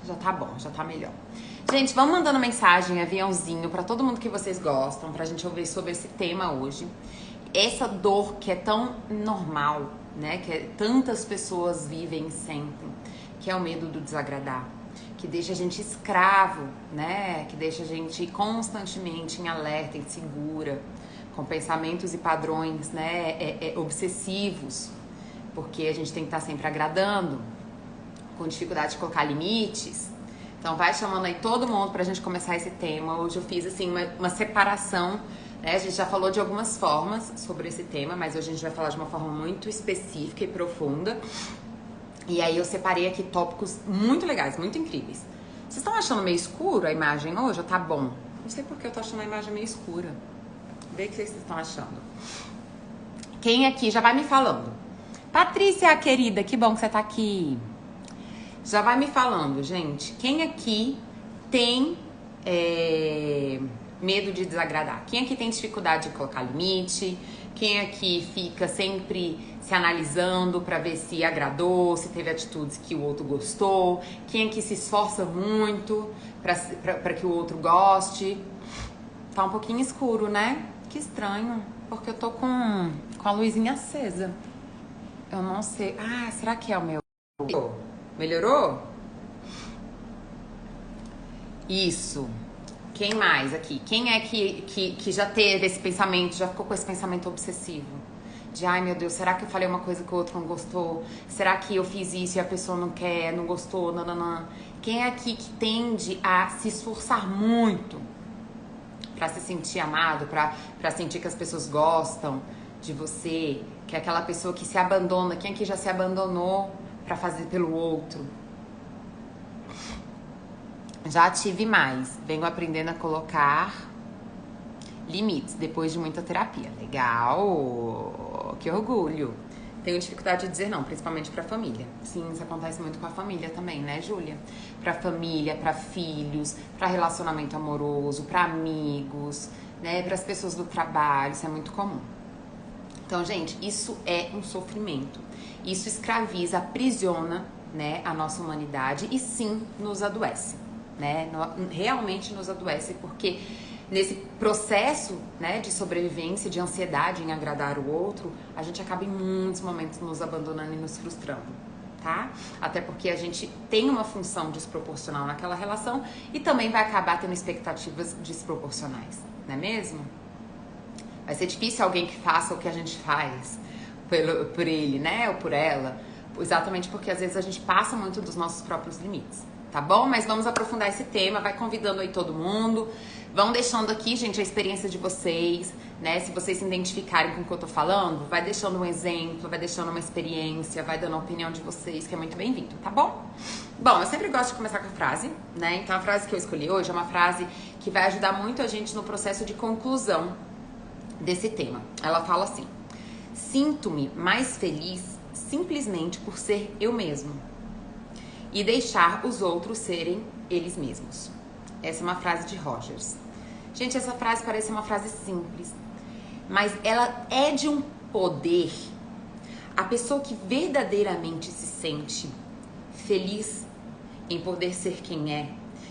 Já tá bom, já tá melhor. Gente, vamos mandando mensagem, aviãozinho, pra todo mundo que vocês gostam, pra gente ouvir sobre esse tema hoje. Essa dor que é tão normal, né? Que tantas pessoas vivem e sentem, que é o medo do desagradar. Que deixa a gente escravo, né? Que deixa a gente constantemente em alerta, insegura, com pensamentos e padrões, né? Obsessivos, porque a gente tem que estar sempre agradando, com dificuldade de colocar limites. Então vai chamando aí todo mundo pra gente começar esse tema. Hoje eu fiz assim uma separação, né? A gente já falou de algumas formas sobre esse tema, mas hoje a gente vai falar de uma forma muito específica e profunda. E aí eu separei aqui tópicos muito legais, muito incríveis. Vocês estão achando meio escuro a imagem hoje? Ou tá bom? Não sei porque eu tô achando a imagem meio escura. Vê o que vocês estão achando. Quem aqui já vai me falando? Patrícia, querida, que bom que você tá aqui. Já vai me falando, gente. Quem aqui tem medo de desagradar? Quem aqui tem dificuldade de colocar limite? Quem aqui fica sempre se analisando pra ver se agradou, se teve atitudes que o outro gostou? Quem aqui se esforça muito pra que o outro goste? Tá um pouquinho escuro, né? Que estranho, porque eu tô com a luzinha acesa. Eu não sei. Ah, será que é o meu? Melhorou? Isso. Quem mais aqui? Quem é que já teve esse pensamento, já ficou com esse pensamento obsessivo? De, ai meu Deus, será que eu falei uma coisa que o outro não gostou? Será que eu fiz isso e a pessoa não quer, não gostou? Não. Quem é aqui que tende a se esforçar muito pra se sentir amado, pra sentir que as pessoas gostam de você? Que é aquela pessoa que se abandona. Quem aqui já se abandonou pra fazer pelo outro? Já tive mais. Venho aprendendo a colocar limites depois de muita terapia. Legal! Que orgulho! Tenho dificuldade de dizer não, principalmente pra família. Sim, isso acontece muito com a família também, né, Júlia? Pra família, pra filhos, pra relacionamento amoroso, pra amigos, né, pras pessoas do trabalho. Isso é muito comum. Então, gente, isso é um sofrimento. Isso escraviza, aprisiona, né, a nossa humanidade e sim nos adoece, né? Realmente nos adoece, porque nesse processo, né, de sobrevivência, de ansiedade em agradar o outro, a gente acaba em muitos momentos nos abandonando e nos frustrando, tá? Até porque a gente tem uma função desproporcional naquela relação e também vai acabar tendo expectativas desproporcionais, não é mesmo? Vai ser difícil alguém que faça o que a gente faz por ele, né? Ou por ela. Exatamente porque às vezes a gente passa muito dos nossos próprios limites, tá bom? Mas vamos aprofundar esse tema, vai convidando aí todo mundo. Vão deixando aqui, gente, a experiência de vocês, né? Se vocês se identificarem com o que eu tô falando, vai deixando um exemplo, vai deixando uma experiência, vai dando a opinião de vocês, que é muito bem-vindo, tá bom? Bom, eu sempre gosto de começar com a frase, né? Então a frase que eu escolhi hoje é uma frase que vai ajudar muito a gente no processo de conclusão desse tema. Ela fala assim: sinto-me mais feliz simplesmente por ser eu mesmo e deixar os outros serem eles mesmos. Essa é uma frase de Rogers. Gente, essa frase parece uma frase simples, mas ela é de um poder. A pessoa que verdadeiramente se sente feliz em poder ser quem é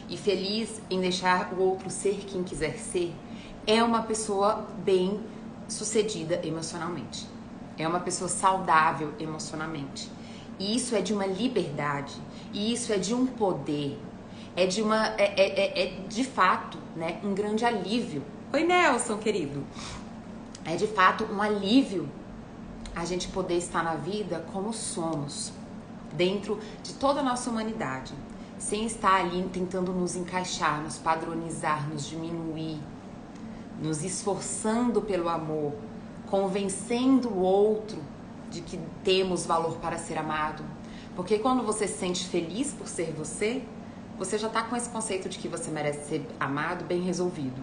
e feliz em deixar o outro ser quem quiser ser, é uma pessoa bem sucedida emocionalmente. É uma pessoa saudável emocionalmente. E isso é de uma liberdade. E isso é de um poder. É de uma... de fato, né, um grande alívio. Oi, Nelson, querido. É de fato um alívio a gente poder estar na vida como somos, dentro de toda a nossa humanidade, sem estar ali tentando nos encaixar, nos padronizar, nos diminuir, nos esforçando pelo amor, convencendo o outro de que temos valor para ser amado. Porque quando você se sente feliz por ser você, você já está com esse conceito de que você merece ser amado bem resolvido.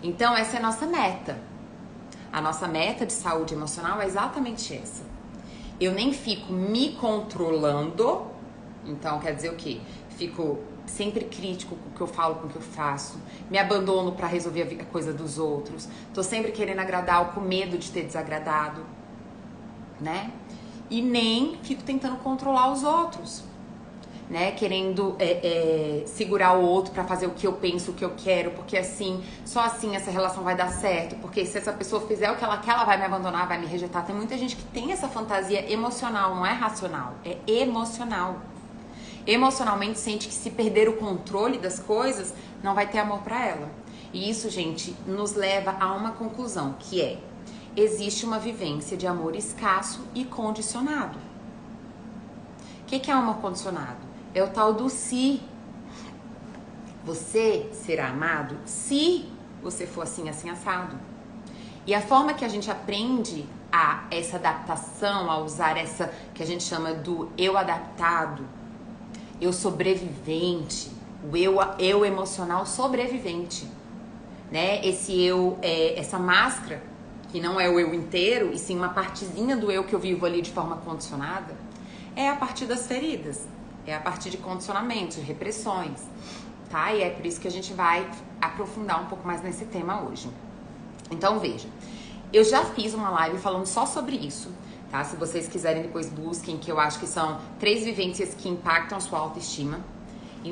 Então essa é a nossa meta. A nossa meta de saúde emocional é exatamente essa. Eu nem fico me controlando, então quer dizer o quê? Fico sempre crítico com o que eu falo, com o que eu faço, me abandono pra resolver a coisa dos outros, tô sempre querendo agradar ou com medo de ter desagradado, né? E nem fico tentando controlar os outros. né? Querendo segurar o outro pra fazer o que eu penso, o que eu quero, porque assim, só assim essa relação vai dar certo, porque se essa pessoa fizer o que ela quer, ela vai me abandonar, vai me rejeitar. Tem muita gente que tem essa fantasia emocional, não é racional, é emocional. Emocionalmente sente que se perder o controle das coisas, não vai ter amor pra ela. E isso, gente, nos leva a uma conclusão, que é: existe uma vivência de amor escasso e condicionado. O que é amor condicionado? É o tal do se. Você será amado se você for assim, assim, assado. E a forma que a gente aprende a essa adaptação, a usar essa que a gente chama do eu adaptado, eu sobrevivente, o eu emocional sobrevivente, né? Esse eu, essa máscara, que não é o eu inteiro, e sim uma partezinha do eu que eu vivo ali de forma condicionada, é a partir das feridas, é a partir de condicionamentos, de repressões, tá? E é por isso que a gente vai aprofundar um pouco mais nesse tema hoje. Então, veja, eu já fiz uma live falando só sobre isso, tá? Se vocês quiserem, depois busquem, que eu acho que são 3 vivências que impactam a sua autoestima.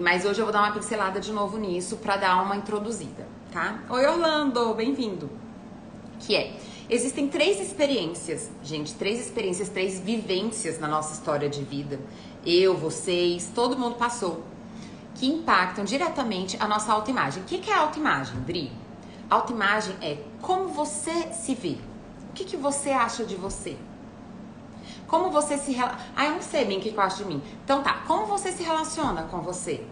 Mas hoje eu vou dar uma pincelada de novo nisso pra dar uma introduzida, tá? Oi, Orlando, bem-vindo! Existem 3 experiências, gente, 3 experiências, 3 vivências na nossa história de vida. Eu, vocês, todo mundo passou, que impactam diretamente a nossa autoimagem. O que é autoimagem, Dri? Autoimagem é como você se vê. O que você acha de você? Como você se relaciona... Ah, eu não sei bem o que eu acho de mim. Então tá, como você se relaciona com você?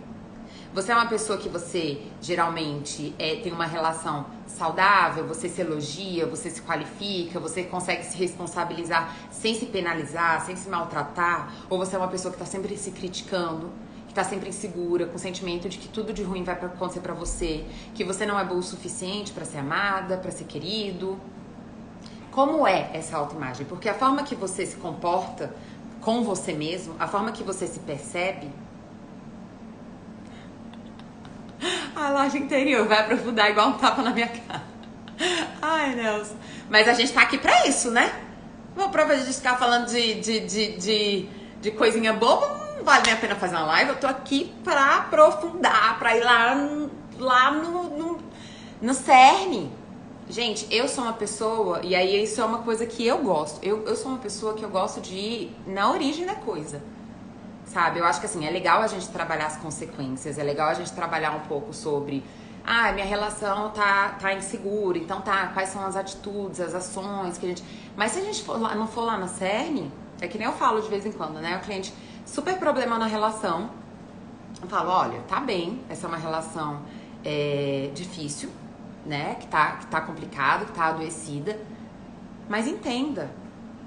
Você é uma pessoa que você geralmente tem uma relação saudável, você se elogia, você se qualifica, você consegue se responsabilizar sem se penalizar, sem se maltratar? Ou você é uma pessoa que tá sempre se criticando, que tá sempre insegura, com o sentimento de que tudo de ruim vai acontecer pra você, que você não é boa o suficiente pra ser amada, pra ser querido? Como é essa autoimagem? Porque a forma que você se comporta com você mesmo, a forma que você se percebe... A laje interior vai aprofundar igual um tapa na minha cara. Ai, Deus. Mas a gente tá aqui pra isso, né? Vou prova de ficar falando de coisinha boba, não vale nem a pena fazer uma live. Eu tô aqui pra aprofundar, pra ir lá no cerne. Gente, eu sou uma pessoa, e aí isso é uma coisa que eu gosto. Eu sou uma pessoa que eu gosto de ir na origem da coisa. Sabe, eu acho que assim, é legal a gente trabalhar as consequências, é legal a gente trabalhar um pouco sobre, minha relação tá insegura, então quais são as atitudes, as ações que a gente... Mas se a gente não for lá na cerne, é que nem eu falo de vez em quando, né? O cliente, super problema na relação, eu falo, olha, tá bem, essa é uma relação difícil, né? Que tá complicado, que tá adoecida, mas entenda,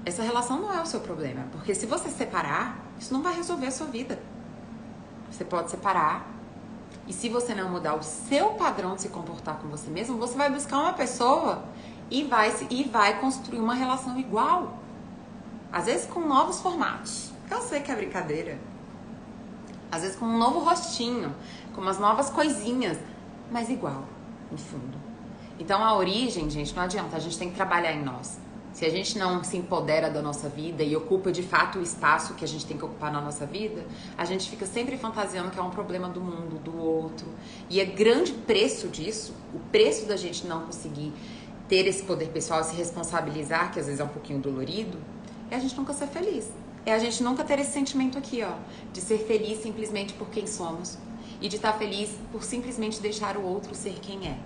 essa relação não é o seu problema, porque se você separar, isso não vai resolver a sua vida. Você pode separar. E se você não mudar o seu padrão de se comportar com você mesmo, você vai buscar uma pessoa e vai construir uma relação igual. Às vezes com novos formatos. Eu sei que é brincadeira. Às vezes com um novo rostinho, com umas novas coisinhas, mas igual, no fundo. Então a origem, gente, não adianta. A gente tem que trabalhar em nós. Se a gente não se empodera da nossa vida e ocupa de fato o espaço que a gente tem que ocupar na nossa vida, a gente fica sempre fantasiando que é um problema do mundo, do outro. E é grande preço disso, o preço da gente não conseguir ter esse poder pessoal, se responsabilizar, que às vezes é um pouquinho dolorido, é a gente nunca ser feliz. É a gente nunca ter esse sentimento aqui, ó, de ser feliz simplesmente por quem somos e de estar feliz por simplesmente deixar o outro ser quem é.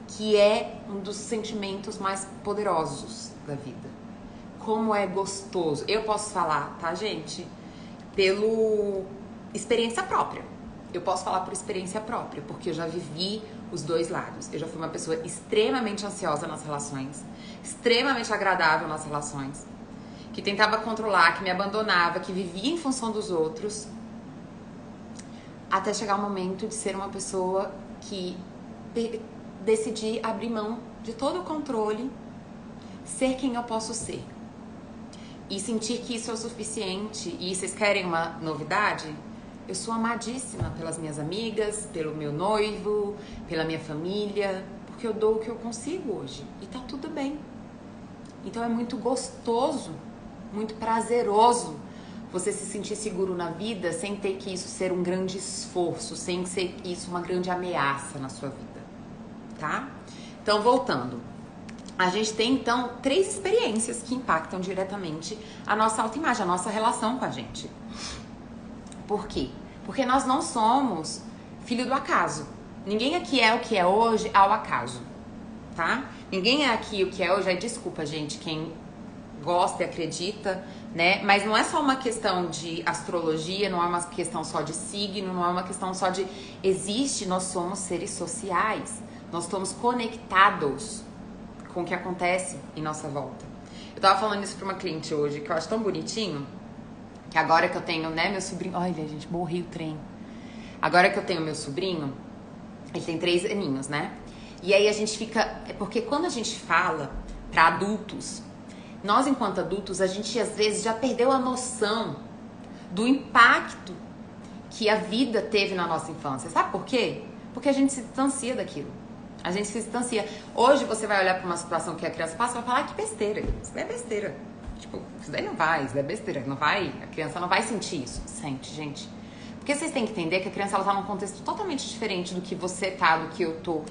Que é um dos sentimentos mais poderosos da vida. Como é gostoso. Eu posso falar, tá, gente? Pelo experiência própria. Eu posso falar por experiência própria, porque eu já vivi os dois lados. Eu já fui uma pessoa extremamente ansiosa nas relações, extremamente agradável nas relações, que tentava controlar, que me abandonava, que vivia em função dos outros, até chegar o momento de ser uma pessoa que decidi abrir mão de todo o controle, ser quem eu posso ser e sentir que isso é o suficiente. E vocês querem uma novidade? Eu sou amadíssima pelas minhas amigas, pelo meu noivo, pela minha família, porque eu dou o que eu consigo hoje e tá tudo bem. Então é muito gostoso, muito prazeroso você se sentir seguro na vida sem ter que isso ser um grande esforço, sem ser isso uma grande ameaça na sua vida, tá? Então, voltando. A gente tem, então, 3 experiências que impactam diretamente a nossa autoimagem, a nossa relação com a gente. Por quê? Porque nós não somos filho do acaso. Ninguém aqui é o que é hoje ao acaso, tá? Ninguém é aqui o que é hoje. Aí, desculpa, gente, quem gosta e acredita, né? Mas não é só uma questão de astrologia, não é uma questão só de signo, não é uma questão só de... Existe, nós somos seres sociais. Nós estamos conectados com o que acontece em nossa volta. Eu tava falando isso pra uma cliente hoje, que eu acho tão bonitinho, que agora que eu tenho, né, meu sobrinho... Olha, gente, morri o trem. Agora que eu tenho meu sobrinho, ele tem 3 aninhos, né? E aí a gente fica... É porque quando a gente fala pra adultos, nós enquanto adultos, a gente às vezes já perdeu a noção do impacto que a vida teve na nossa infância. Sabe por quê? Porque a gente se distancia daquilo. A gente se distancia. Hoje você vai olhar pra uma situação que a criança passa e vai falar, ah, que besteira, isso daí é besteira. Tipo, isso daí não vai, isso daí é besteira, não vai, a criança não vai sentir isso. Sente, gente. Porque vocês têm que entender que a criança ela tá num contexto totalmente diferente do que você tá, do que eu tô.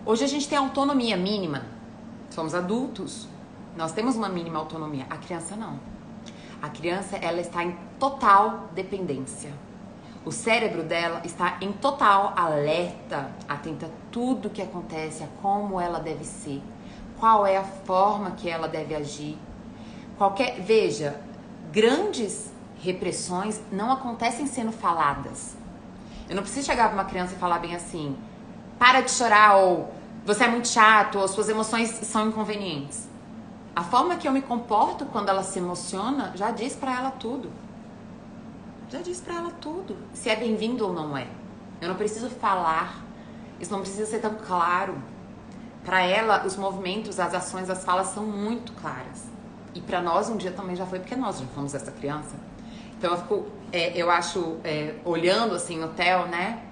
Hoje a gente tem autonomia mínima. Somos adultos. Nós temos uma mínima autonomia. A criança não. A criança, ela está em total dependência. O cérebro dela está em total alerta, atenta a tudo que acontece, a como ela deve ser, qual é a forma que ela deve agir. Veja, grandes repressões não acontecem sendo faladas. Eu não preciso chegar para uma criança e falar bem assim, para de chorar, ou você é muito chato, ou suas emoções são inconvenientes. A forma que eu me comporto quando ela se emociona já diz para ela tudo. Já disse pra ela tudo, se é bem-vindo ou não é. Eu não preciso falar, isso não precisa ser tão claro. Pra ela, os movimentos, as ações, as falas são muito claras. E pra nós um dia também já foi, porque nós já fomos essa criança. Então eu acho, olhando assim no Theo, né,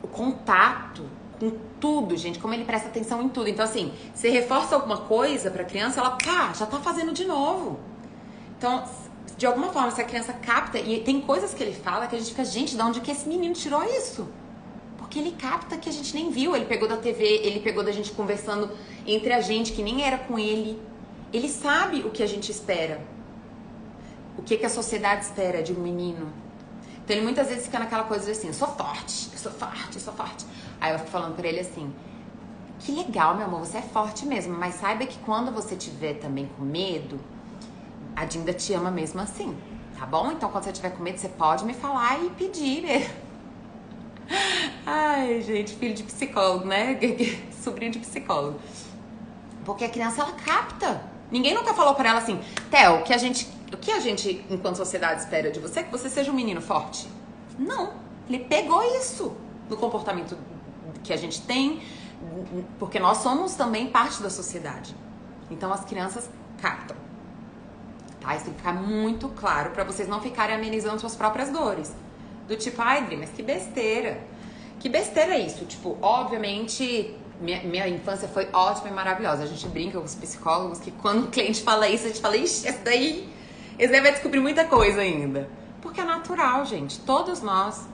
o contato com tudo, gente, como ele presta atenção em tudo. Então assim, você reforça alguma coisa pra criança, ela, pá, já tá fazendo de novo. Então... De alguma forma, essa criança capta, e tem coisas que ele fala que a gente fica, gente, de onde que esse menino tirou isso? Porque ele capta que a gente nem viu, ele pegou da TV, ele pegou da gente conversando entre a gente, que nem era com ele. Ele sabe o que a gente espera. O que a sociedade espera de um menino. Então ele muitas vezes fica naquela coisa assim, eu sou forte, eu sou forte, eu sou forte. Aí eu fico falando pra ele assim, que legal, meu amor, você é forte mesmo, mas saiba que quando você tiver também com medo, a Dinda te ama mesmo assim, tá bom? Então, quando você tiver com medo, você pode me falar e pedir mesmo. Ai, gente, filho de psicólogo, né? Sobrinho de psicólogo. Porque a criança, ela capta. Ninguém nunca falou pra ela assim, Theo, o que a gente, enquanto sociedade, espera de você é que você seja um menino forte. Não. Ele pegou isso no comportamento que a gente tem, porque nós somos também parte da sociedade. Então, as crianças captam. Tá? Isso tem que ficar muito claro pra vocês não ficarem amenizando suas próprias dores. Do tipo, ai, Dri, mas que besteira. Que besteira é isso? Tipo, obviamente, minha infância foi ótima e maravilhosa. A gente brinca com os psicólogos que quando o cliente fala isso, a gente fala, ixi, esse daí vai descobrir muita coisa ainda. Porque é natural, gente. Todos nós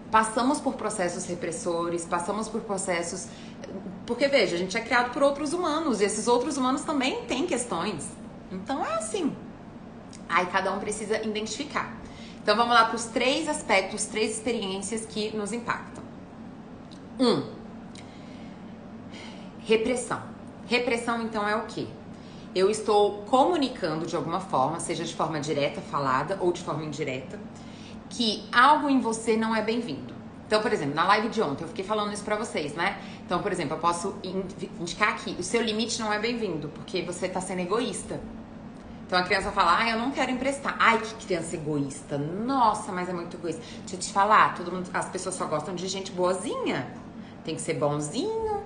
passamos por processos repressores, passamos por processos... Porque, veja, a gente é criado por outros humanos. E esses outros humanos também têm questões. Então, é assim. Aí cada um precisa identificar. Então vamos lá para os 3 aspectos, 3 experiências que nos impactam. 1. Repressão. Repressão então é o quê? Eu estou comunicando de alguma forma, seja de forma direta, falada, ou de forma indireta, que algo em você não é bem-vindo. Então, por exemplo, na live de ontem eu fiquei falando isso pra vocês, né? Então, por exemplo, eu posso indicar aqui, o seu limite não é bem-vindo, porque você tá sendo egoísta. Então a criança fala, eu não quero emprestar. Ai, que criança egoísta. Nossa, mas é muito egoísta. Deixa eu te falar, as pessoas só gostam de gente boazinha. Tem que ser bonzinho.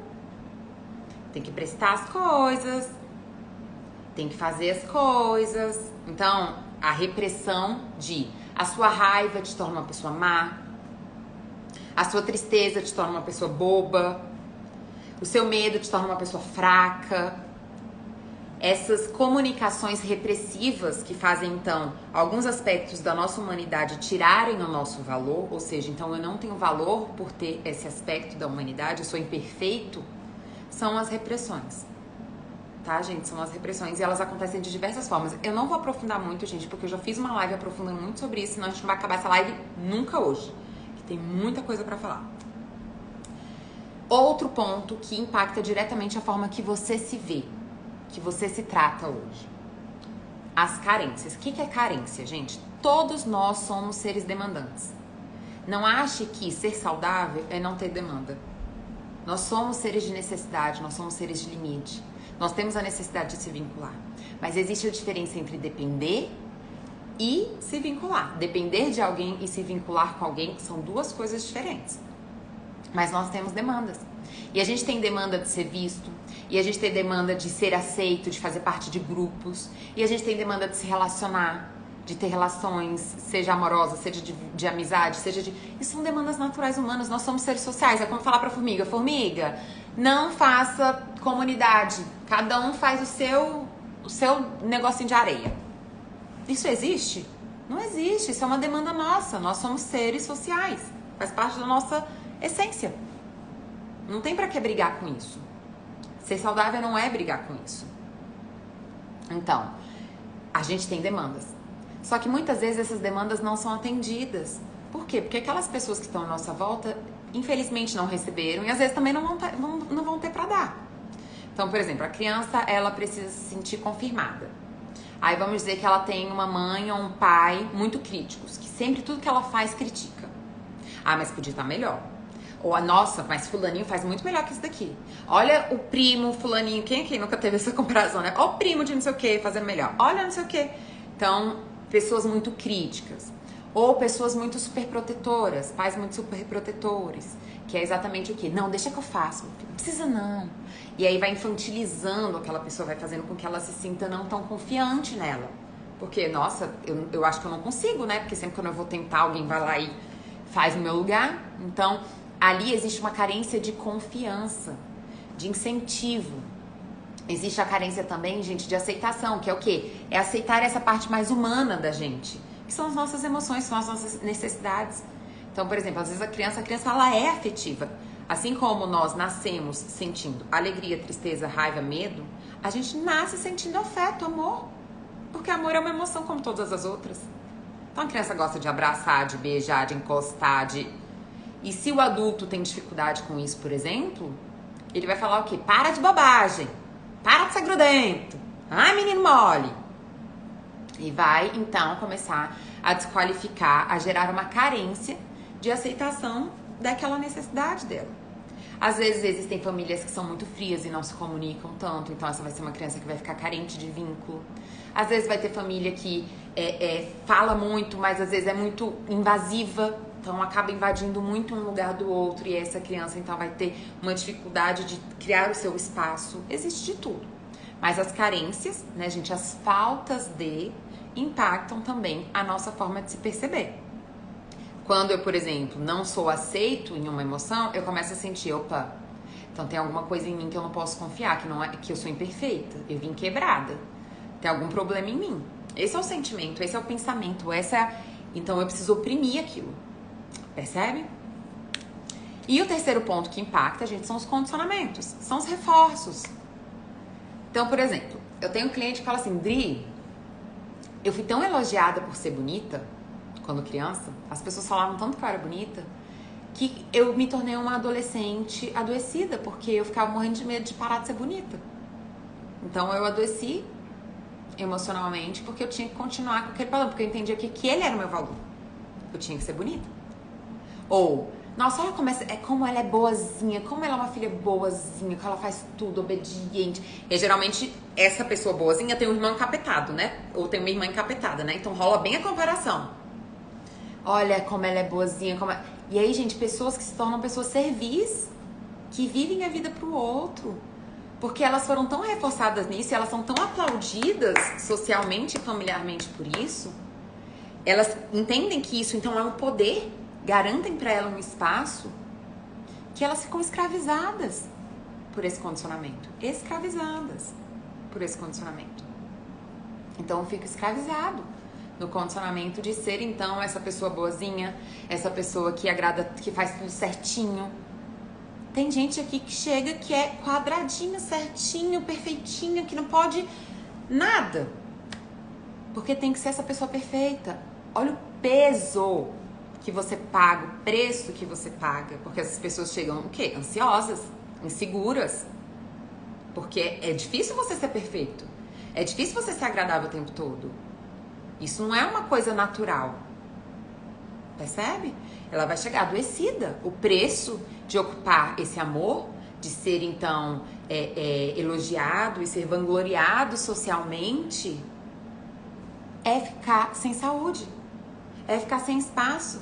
Tem que prestar as coisas. Tem que fazer as coisas. Então, a repressão a sua raiva te torna uma pessoa má. A sua tristeza te torna uma pessoa boba. O seu medo te torna uma pessoa fraca. essas comunicações repressivas que fazem, então, alguns aspectos da nossa humanidade tirarem o nosso valor, ou seja, então eu não tenho valor por ter esse aspecto da humanidade, eu sou imperfeito, são as repressões. Tá, gente? São as repressões e elas acontecem de diversas formas. Eu não vou aprofundar muito, gente, porque eu já fiz uma live aprofundando muito sobre isso, senão a gente não vai acabar essa live nunca hoje, que tem muita coisa pra falar. Outro ponto que impacta diretamente a forma que você se vê, que você se trata hoje. As carências. O que é carência, gente? Todos nós somos seres demandantes. Não ache que ser saudável é não ter demanda. Nós somos seres de necessidade, nós somos seres de limite. Nós temos a necessidade de se vincular. Mas existe a diferença entre depender e se vincular. Depender de alguém e se vincular com alguém são duas coisas diferentes. Mas nós temos demandas. E a gente tem demanda de ser visto, e a gente tem demanda de ser aceito, de fazer parte de grupos, e a gente tem demanda de se relacionar, de ter relações, seja amorosas, seja de amizade, seja de... Isso são demandas naturais humanas, nós somos seres sociais. É como falar pra formiga, formiga, não faça comunidade, cada um faz o seu negocinho de areia. Isso existe? Não existe, isso é uma demanda nossa, nós somos seres sociais, faz parte da nossa essência. Não tem pra que brigar com isso. Ser saudável não é brigar com isso. Então, a gente tem demandas. Só que muitas vezes essas demandas não são atendidas. Por quê? Porque aquelas pessoas que estão à nossa volta, infelizmente não receberam e às vezes também não vão ter pra dar. Então, por exemplo, a criança, ela precisa se sentir confirmada. Aí vamos dizer que ela tem uma mãe ou um pai muito críticos, que sempre tudo que ela faz critica. Ah, mas podia estar melhor. Ou, nossa, mas fulaninho faz muito melhor que isso daqui. Olha o primo fulaninho, quem aqui nunca teve essa comparação, né? Olha o primo de não sei o que fazendo melhor. Olha não sei o que. Então, pessoas muito críticas. Ou pessoas muito superprotetoras, pais muito superprotetores. Que é exatamente o quê? Não, deixa que eu faço. Não precisa não. E aí vai infantilizando aquela pessoa, vai fazendo com que ela se sinta não tão confiante nela. Porque, nossa, eu acho que eu não consigo, né? Porque sempre quando eu vou tentar, alguém vai lá e faz no meu lugar. Então, ali existe uma carência de confiança, de incentivo. Existe a carência também, gente, de aceitação, que é o quê? É aceitar essa parte mais humana da gente, que são as nossas emoções, são as nossas necessidades. Então, por exemplo, às vezes a criança ela é afetiva. Assim como nós nascemos sentindo alegria, tristeza, raiva, medo, a gente nasce sentindo afeto, amor. Porque amor é uma emoção como todas as outras. Então a criança gosta de abraçar, de beijar, de encostar, E se o adulto tem dificuldade com isso, por exemplo, ele vai falar o quê? Para de bobagem, para de ser grudento, ai menino mole. E vai, então, começar a desqualificar, a gerar uma carência de aceitação daquela necessidade dela. Às vezes existem famílias que são muito frias e não se comunicam tanto, então essa vai ser uma criança que vai ficar carente de vínculo. Às vezes vai ter família que fala muito, mas às vezes é muito invasiva, então acaba invadindo muito um lugar do outro e essa criança então vai ter uma dificuldade de criar o seu espaço. Existe de tudo. Mas as carências, né, gente, as faltas de impactam também a nossa forma de se perceber. Quando eu, por exemplo, não sou aceito em uma emoção, eu começo a sentir, opa, então tem alguma coisa em mim que eu não posso confiar, que eu sou imperfeita, eu vim quebrada, tem algum problema em mim. Esse é o sentimento, esse é o pensamento, então eu preciso oprimir aquilo, percebe? E o terceiro ponto que impacta, gente, são os condicionamentos, são os reforços. Então, por exemplo, eu tenho um cliente que fala assim, Dri, eu fui tão elogiada por ser bonita, quando criança, as pessoas falavam tanto que eu era bonita, que eu me tornei uma adolescente adoecida, porque eu ficava morrendo de medo de parar de ser bonita. Então eu adoeci emocionalmente, porque eu tinha que continuar com aquele padrão, porque eu entendia que ele era o meu valor. Eu tinha que ser bonita. Ou, nossa, olha como ela é boazinha, como ela é uma filha boazinha, que ela faz tudo, obediente. E geralmente, essa pessoa boazinha tem um irmão encapetado, né? Ou tem uma irmã encapetada, né? Então rola bem a comparação. Olha como ela é boazinha. E aí, gente, pessoas que se tornam pessoas servis, que vivem a vida pro outro. Porque elas foram tão reforçadas nisso, e elas são tão aplaudidas socialmente e familiarmente por isso. Elas entendem que isso, então, é um poder. Garantem pra ela um espaço que elas ficam escravizadas por esse condicionamento. Escravizadas. por esse condicionamento. Então eu fico escravizado no condicionamento de ser, então, essa pessoa boazinha, essa pessoa que agrada, que faz tudo certinho. Tem gente aqui que chega que é quadradinho, certinho, perfeitinho, que não pode nada. Porque tem que ser essa pessoa perfeita. Olha o peso que você paga, o preço que você paga. Porque essas pessoas chegam, o quê? Ansiosas, inseguras. Porque é difícil você ser perfeito. É difícil você ser agradável o tempo todo. Isso não é uma coisa natural. Percebe? Ela vai chegar adoecida. O preço de ocupar esse amor, de ser então elogiado e ser vangloriado socialmente, é ficar sem saúde. É ficar sem espaço.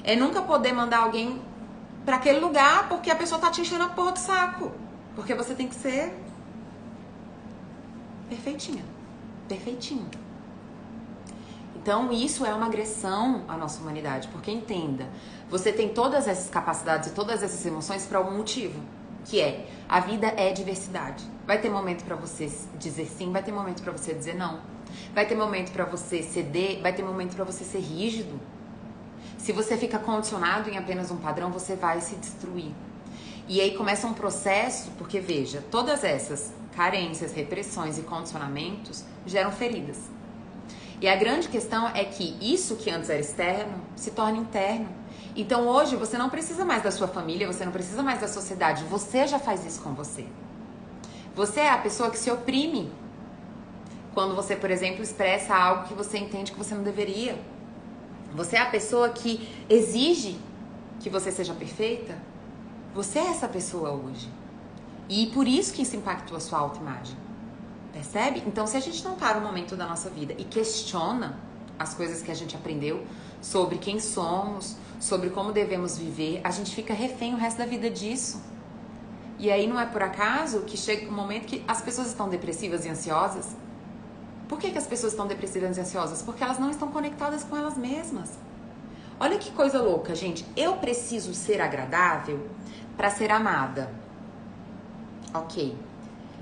É nunca poder mandar alguém pra aquele lugar porque a pessoa tá te enchendo a porra do saco. Porque você tem que ser perfeitinha. Perfeitinho. Então, isso é uma agressão à nossa humanidade. Porque entenda, você tem todas essas capacidades e todas essas emoções por algum motivo. Que é, a vida é diversidade. Vai ter momento pra você dizer sim, vai ter momento pra você dizer não. Vai ter momento pra você ceder, vai ter momento pra você ser rígido. Se você fica condicionado em apenas um padrão, você vai se destruir. E aí começa um processo, porque veja, todas essas carências, repressões e condicionamentos geram feridas. E a grande questão é que isso que antes era externo se torna interno. Então hoje você não precisa mais da sua família, você não precisa mais da sociedade, você já faz isso com você. Você é a pessoa que se oprime quando você, por exemplo, expressa algo que você entende que você não deveria. Você é a pessoa que exige que você seja perfeita. Você é essa pessoa hoje. E por isso que isso impactou a sua autoimagem. Percebe? Então, se a gente não para um momento da nossa vida e questiona as coisas que a gente aprendeu sobre quem somos, sobre como devemos viver, a gente fica refém o resto da vida disso. E aí não é por acaso que chega um momento que as pessoas estão depressivas e ansiosas. Por que as pessoas estão depressivas e ansiosas? Porque elas não estão conectadas com elas mesmas. Olha que coisa louca, gente. Eu preciso ser agradável para ser amada. Ok.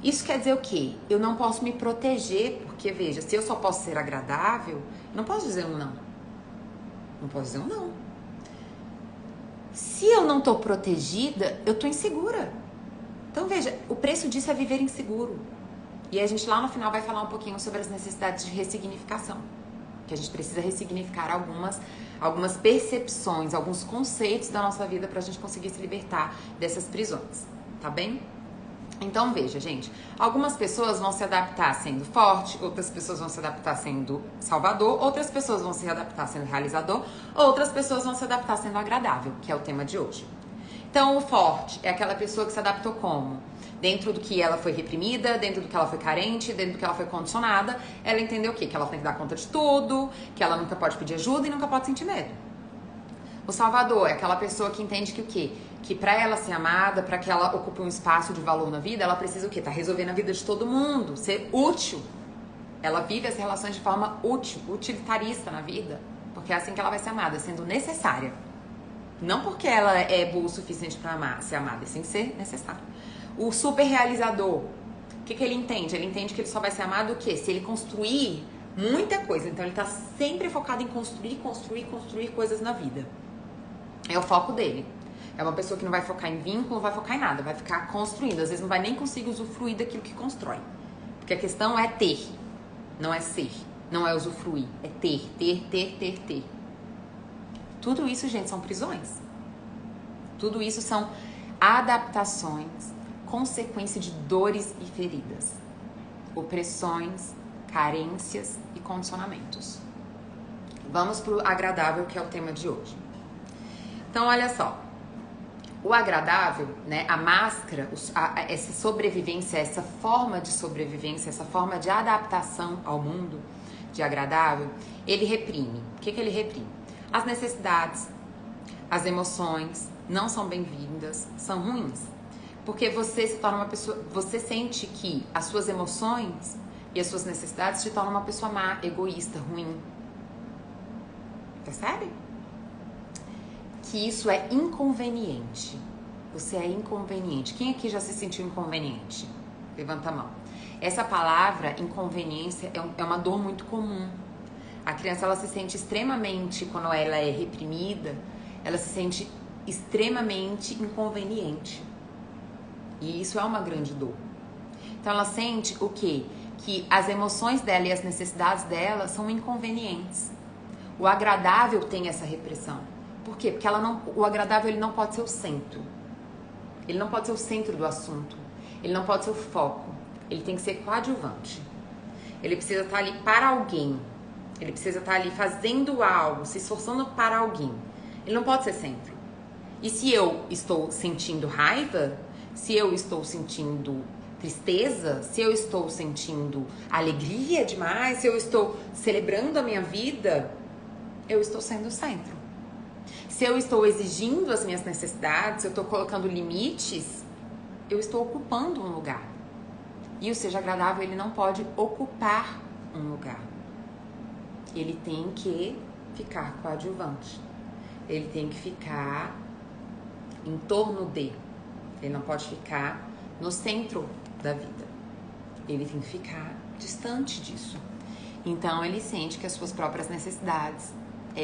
Isso quer dizer o quê? Eu não posso me proteger, porque veja, se eu só posso ser agradável, não posso dizer um não. Não posso dizer um não. Se eu não tô protegida, eu tô insegura. Então veja, o preço disso é viver inseguro. E a gente lá no final vai falar um pouquinho sobre as necessidades de ressignificação. Que a gente precisa ressignificar algumas percepções, alguns conceitos da nossa vida pra gente conseguir se libertar dessas prisões. Tá bem? Então veja, gente, algumas pessoas vão se adaptar sendo forte, outras pessoas vão se adaptar sendo salvador, outras pessoas vão se adaptar sendo realizador, outras pessoas vão se adaptar sendo agradável, que é o tema de hoje. Então o forte é aquela pessoa que se adaptou como? Dentro do que ela foi reprimida, dentro do que ela foi carente, dentro do que ela foi condicionada, ela entendeu o quê? Que ela tem que dar conta de tudo, que ela nunca pode pedir ajuda e nunca pode sentir medo. O salvador é aquela pessoa que entende que o quê? Que pra ela ser amada, pra que ela ocupe um espaço de valor na vida, ela precisa o quê? Tá resolvendo a vida de todo mundo, ser útil. Ela vive as relações de forma útil, utilitarista na vida, porque é assim que ela vai ser amada, sendo necessária. Não porque ela é boa o suficiente pra ser amada, é sem ser necessária. O super realizador, o que ele entende? Ele entende que ele só vai ser amado o quê? Se ele construir muita coisa. Então ele tá sempre focado em construir coisas na vida. É o foco dele. É uma pessoa que não vai focar em vínculo, não vai focar em nada, vai ficar construindo. Às vezes não vai nem conseguir usufruir daquilo que constrói. Porque a questão é ter, não é ser, não é usufruir, é ter. Tudo isso, gente, são prisões. Tudo isso são adaptações, consequência de dores e feridas, opressões, carências e condicionamentos. Vamos pro agradável, que é o tema de hoje. Então, olha só. O agradável, né, a máscara, essa sobrevivência, essa forma de sobrevivência, essa forma de adaptação ao mundo de agradável, ele reprime. O que ele reprime? As necessidades, as emoções não são bem-vindas, são ruins. Porque você se torna uma pessoa, você sente que as suas emoções e as suas necessidades te tornam uma pessoa má, egoísta, ruim. Percebe? Que isso é inconveniente. Você é inconveniente. Quem aqui já se sentiu inconveniente? Levanta a mão. Essa palavra, inconveniência, é uma dor muito comum. A criança, ela se sente extremamente, quando ela é reprimida, ela se sente extremamente inconveniente. E isso é uma grande dor. Então ela sente o quê? Que as emoções dela e as necessidades dela são inconvenientes. O agradável tem essa repressão. Por quê? Porque o agradável, ele não pode ser o centro. Ele não pode ser o centro do assunto. Ele não pode ser o foco. Ele tem que ser coadjuvante. Ele precisa estar ali para alguém. Ele precisa estar ali fazendo algo, se esforçando para alguém. Ele não pode ser centro. E se eu estou sentindo raiva, se eu estou sentindo tristeza, se eu estou sentindo alegria demais, se eu estou celebrando a minha vida, eu estou sendo o centro. Se eu estou exigindo as minhas necessidades, se eu estou colocando limites, eu estou ocupando um lugar. E o seja agradável, ele não pode ocupar um lugar. Ele tem que ficar coadjuvante. Ele tem que ficar em torno de. Ele não pode ficar no centro da vida. Ele tem que ficar distante disso. Então, ele sente que as suas próprias necessidades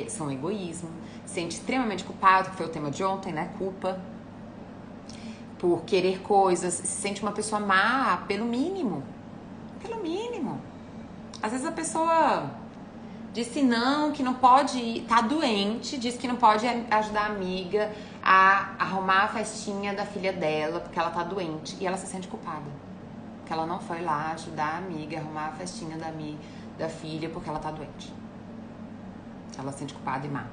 são egoísmo, sente extremamente culpado, que foi o tema de ontem, né? Culpa. Por querer coisas, se sente uma pessoa má pelo mínimo. Pelo mínimo. Às vezes a pessoa disse não, que não pode, tá doente, disse que não pode ajudar a amiga a arrumar a festinha da filha dela, porque ela tá doente, e ela se sente culpada. Porque ela não foi lá ajudar a amiga a arrumar a festinha da filha porque ela tá doente. Ela se sente culpada e má.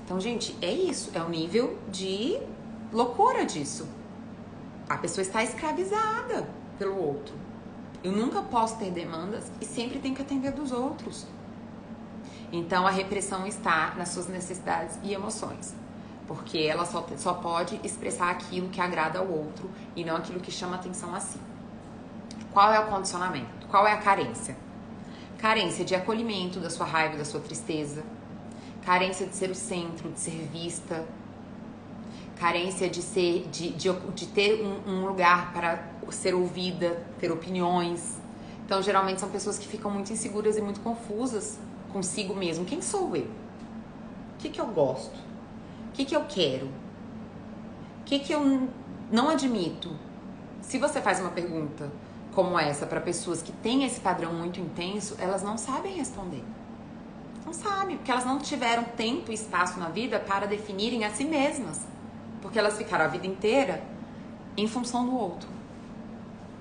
Então, gente, é isso, é o nível de loucura disso. A pessoa está escravizada pelo outro. Eu nunca posso ter demandas e sempre tenho que atender dos outros. Então, a repressão está nas suas necessidades e emoções. Porque ela só pode expressar aquilo que agrada ao outro e não aquilo que chama atenção a si. Qual é o condicionamento? Qual é a carência? Carência de acolhimento da sua raiva, da sua tristeza. Carência de ser o centro, de ser vista. Carência de ter um lugar para ser ouvida, ter opiniões. Então, geralmente, são pessoas que ficam muito inseguras e muito confusas consigo mesmo. Quem sou eu? O que eu gosto? O que eu quero? O que eu não admito? Se você faz uma pergunta como essa para pessoas que têm esse padrão muito intenso, elas não sabem responder. Não sabem, porque elas não tiveram tempo e espaço na vida para definirem a si mesmas. Porque elas ficaram a vida inteira em função do outro.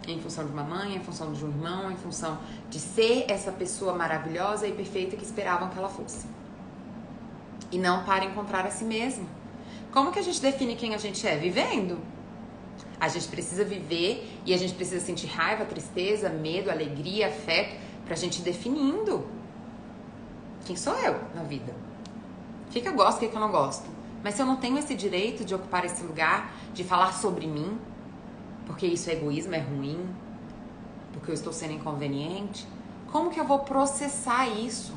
Em função de uma mãe, em função de um irmão, em função de ser essa pessoa maravilhosa e perfeita que esperavam que ela fosse. E não para encontrar a si mesma. Como que a gente define quem a gente é? Vivendo. A gente precisa viver e a gente precisa sentir raiva, tristeza, medo, alegria, afeto, pra gente ir definindo quem sou eu na vida. O que eu gosto, o que eu não gosto. Mas se eu não tenho esse direito de ocupar esse lugar, de falar sobre mim, porque isso é egoísmo, é ruim, porque eu estou sendo inconveniente, como que eu vou processar isso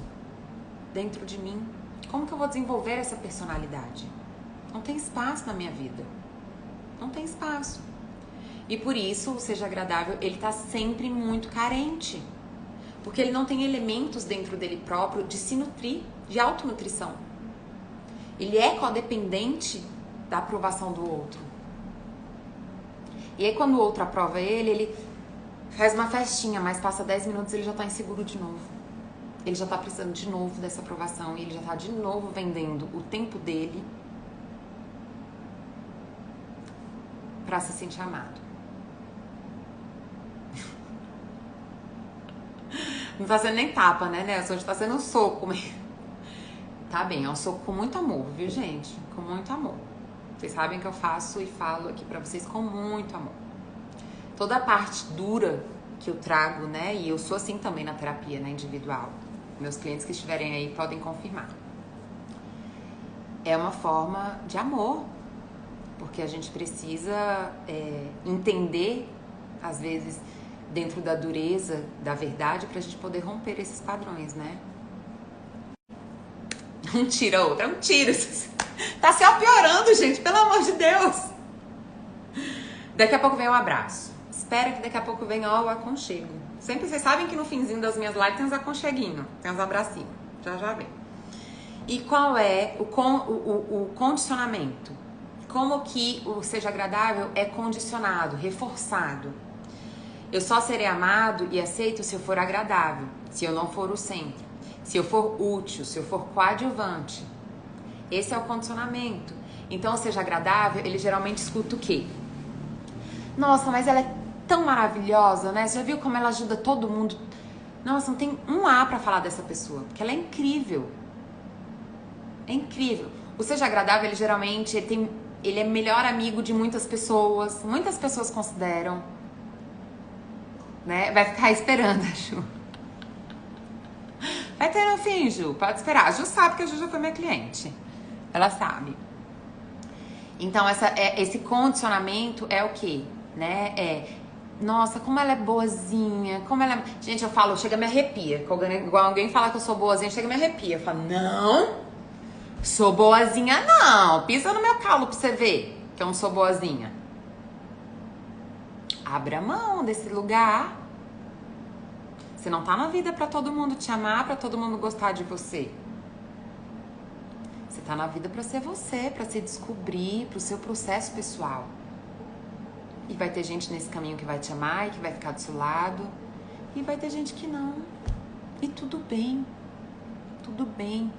dentro de mim? Como que eu vou desenvolver essa personalidade? Não tem espaço na minha vida. Não tem espaço. E por isso, o seja agradável, ele tá sempre muito carente. Porque ele não tem elementos dentro dele próprio de se nutrir, de autonutrição. Ele é codependente da aprovação do outro. E aí quando o outro aprova ele faz uma festinha, mas passa 10 minutos e ele já tá inseguro de novo. Ele já tá precisando de novo dessa aprovação e ele já tá de novo vendendo o tempo dele pra se sentir amado. Não tá sendo nem tapa, né, Nelson? Hoje tá sendo um soco mesmo. Tá bem, é um soco com muito amor, viu, gente? Com muito amor. Vocês sabem que eu faço e falo aqui pra vocês com muito amor. Toda a parte dura que eu trago, né? E eu sou assim também na terapia, né, individual. Meus clientes que estiverem aí podem confirmar. É uma forma de amor. Porque a gente precisa entender, às vezes, dentro da dureza, da verdade, pra gente poder romper esses padrões, né? Um tira outro, é um tiro. Tá se piorando, gente, pelo amor de Deus. Daqui a pouco vem um abraço. espera que daqui a pouco venha, ó, o aconchego. Sempre vocês sabem que no finzinho das minhas lives tem uns aconcheguinhos, tem uns abracinhos. Já vem. E qual é o condicionamento? Como que o seja agradável é condicionado, reforçado? Eu só serei amado e aceito se eu for agradável, se eu não for o centro, se eu for útil, se eu for coadjuvante. Esse é o condicionamento. Então, seja agradável, ele geralmente escuta o quê? Nossa, mas ela é tão maravilhosa, né? Você já viu como ela ajuda todo mundo? Nossa, não tem um A pra falar dessa pessoa, porque ela é incrível. É incrível. O seja agradável, ele geralmente ele é melhor amigo de muitas pessoas consideram, né? Vai ficar esperando a Ju. Vai ter no fim, Ju, pode esperar. A Ju sabe que a Ju já foi minha cliente. Ela sabe. Então, esse condicionamento é o quê? Né? Nossa, como ela é boazinha, como ela... Gente, eu falo, chega a me arrepia. Quando alguém fala que eu sou boazinha, chega a me arrepia. Eu falo, não, sou boazinha não. Pisa no meu calo pra você ver que eu não sou boazinha. Abra mão desse lugar. Você não tá na vida pra todo mundo te amar, pra todo mundo gostar de você. Você tá na vida pra ser você, pra se descobrir, pro seu processo pessoal. E vai ter gente nesse caminho que vai te amar e que vai ficar do seu lado. E vai ter gente que não. E tudo bem. Tudo bem.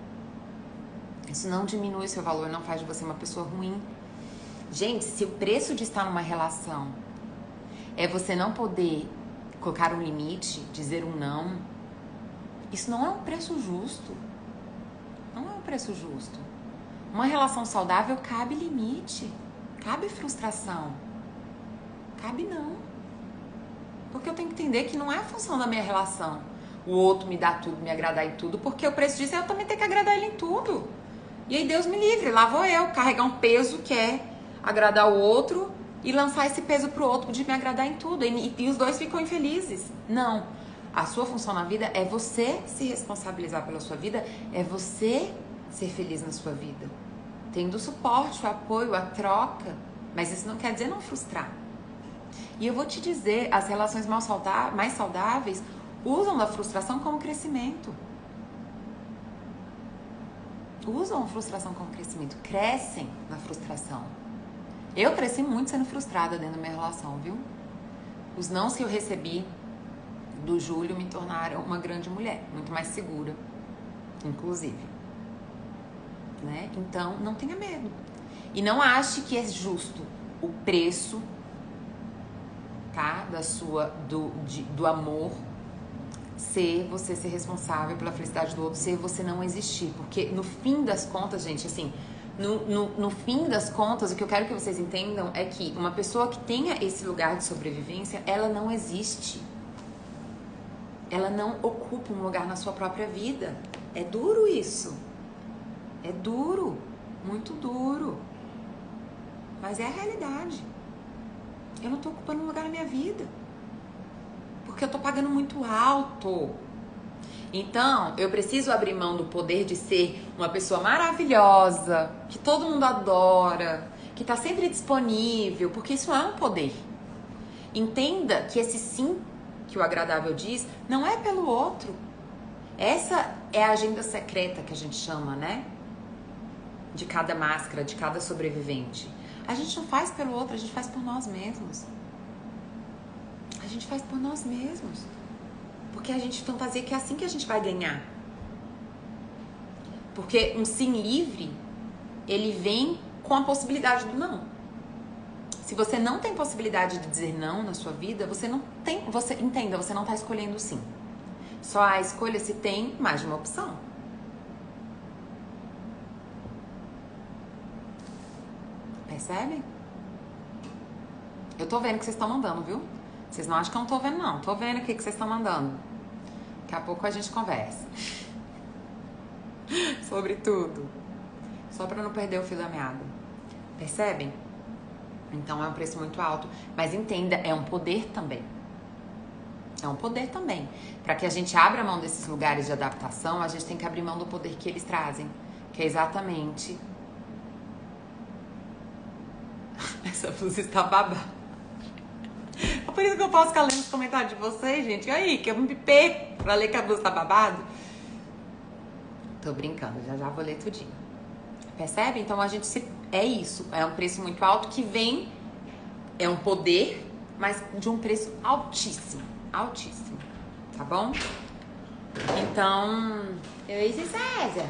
Isso não diminui seu valor, não faz de você uma pessoa ruim. Gente, se o preço de estar numa relação é você não poder colocar um limite, dizer um não, isso não é um preço justo. Não é um preço justo. Uma relação saudável cabe limite, cabe frustração. Cabe não. Porque eu tenho que entender que não é a função da minha relação o outro me dar tudo, me agradar em tudo, porque o preço disso é eu também ter que agradar ele em tudo. E aí Deus me livre, lá vou eu carregar um peso que é agradar o outro e lançar esse peso pro outro de me agradar em tudo. E os dois ficam infelizes. Não. A sua função na vida é você se responsabilizar pela sua vida, é você ser feliz na sua vida. Tendo o suporte, o apoio, a troca. Mas isso não quer dizer não frustrar. E eu vou te dizer, as relações mais saudáveis usam da frustração como crescimento. Usam a frustração como crescimento. Crescem na frustração. Eu cresci muito sendo frustrada dentro da minha relação, viu? Os nãos que eu recebi do Júlio me tornaram uma grande mulher, muito mais segura, inclusive. Né? Então, não tenha medo. E não ache que é justo o preço, tá? Do amor ser você ser responsável pela felicidade do outro, ser você não existir. Porque no fim das contas, gente, assim, no fim das contas, o que eu quero que vocês entendam é que uma pessoa que tenha esse lugar de sobrevivência, ela não existe. Ela não ocupa um lugar na sua própria vida. É duro isso. É duro. Muito duro. Mas é a realidade. Eu não tô ocupando um lugar na minha vida. Porque eu tô pagando muito alto. Então, eu preciso abrir mão do poder de ser uma pessoa maravilhosa, que todo mundo adora, que tá sempre disponível, porque isso é um poder. Entenda que esse sim que o agradável diz não é pelo outro. Essa é a agenda secreta que a gente chama, né? De cada máscara, de cada sobrevivente. A gente não faz pelo outro, a gente faz por nós mesmos. A gente faz por nós mesmos. Porque a gente fantasia que é assim que a gente vai ganhar. Porque um sim livre, ele vem com a possibilidade do não. Se você não tem possibilidade de dizer não na sua vida, você não tem, entenda, você não está escolhendo sim. Só a escolha se tem mais de uma opção. Percebe? Eu tô vendo o que vocês estão mandando, viu? Vocês não acham que eu não tô vendo, não. Tô vendo o que vocês estão mandando. Daqui a pouco a gente conversa. Sobre tudo. Só pra não perder o fio da meada. Percebem? Então é um preço muito alto. Mas entenda, é um poder também. É um poder também. Para que a gente abra mão desses lugares de adaptação, a gente tem que abrir mão do poder que eles trazem. Que é exatamente... Essa blusa está babada. É por isso que eu posso ficar lendo os comentários de vocês, gente. E aí, que eu me perco pra ler que a blusa tá babado. Tô brincando, já vou ler tudinho. Percebe? Então é isso. É um preço muito alto que vem, é um poder, mas de um preço altíssimo. Altíssimo. Tá bom? Então, eu disse César.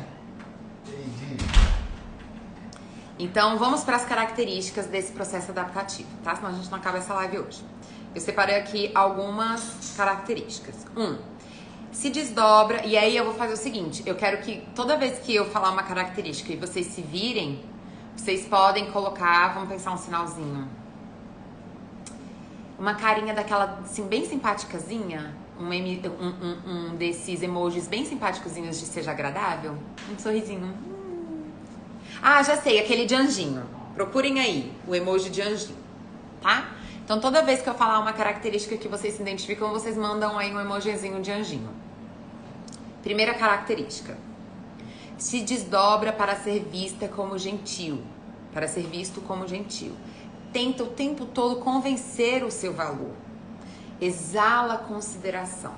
Então, vamos para as características desse processo adaptativo, tá? Senão a gente não acaba essa live hoje. Eu separei aqui algumas características. Se desdobra, e aí eu vou fazer o seguinte, eu quero que toda vez que eu falar uma característica e vocês se virem, vocês podem colocar, vamos pensar um sinalzinho, uma carinha daquela, assim, bem simpaticazinha, um desses emojis bem simpáticozinhos de seja agradável, um sorrisinho. Ah, já sei, aquele de anjinho. Procurem aí o emoji de anjinho, tá? Então, toda vez que eu falar uma característica que vocês se identificam, vocês mandam aí um emojizinho de anjinho. Primeira característica. Se desdobra para ser vista como gentil. Para ser visto como gentil. Tenta o tempo todo convencer o seu valor. Exala consideração.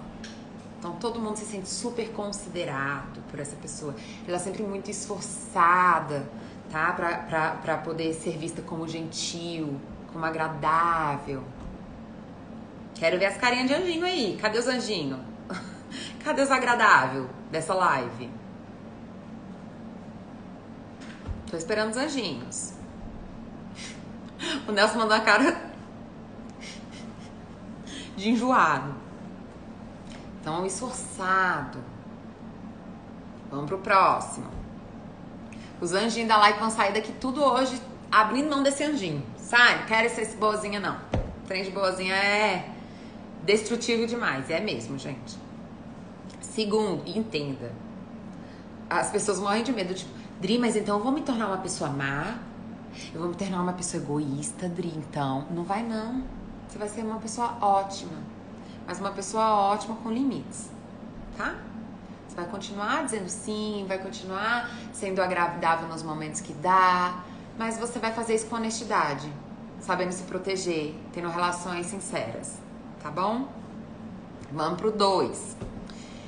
Então, todo mundo se sente super considerado por essa pessoa. Ela é sempre muito esforçada, tá? Pra poder ser vista como gentil, como agradável. Quero ver as carinhas de anjinho aí. Cadê os anjinhos? Cadê os agradáveis dessa live? Tô esperando os anjinhos. O Nelson mandou uma cara de enjoado. Então, esforçado. Vamos pro próximo. Os anjinhos da live vão sair daqui tudo hoje abrindo mão desse anjinho. Sai, não quero ser esse boazinha, não. O trem de boazinha é destrutivo demais. É mesmo, gente. Segundo, entenda. As pessoas morrem de medo. Tipo, Dri, mas então eu vou me tornar uma pessoa má? Eu vou me tornar uma pessoa egoísta, Dri, então? Não vai, não. Você vai ser uma pessoa ótima. Mas uma pessoa ótima com limites, tá? Você vai continuar dizendo sim, vai continuar sendo agradável nos momentos que dá, mas você vai fazer isso com honestidade, sabendo se proteger, tendo relações sinceras, tá bom? Vamos pro 2.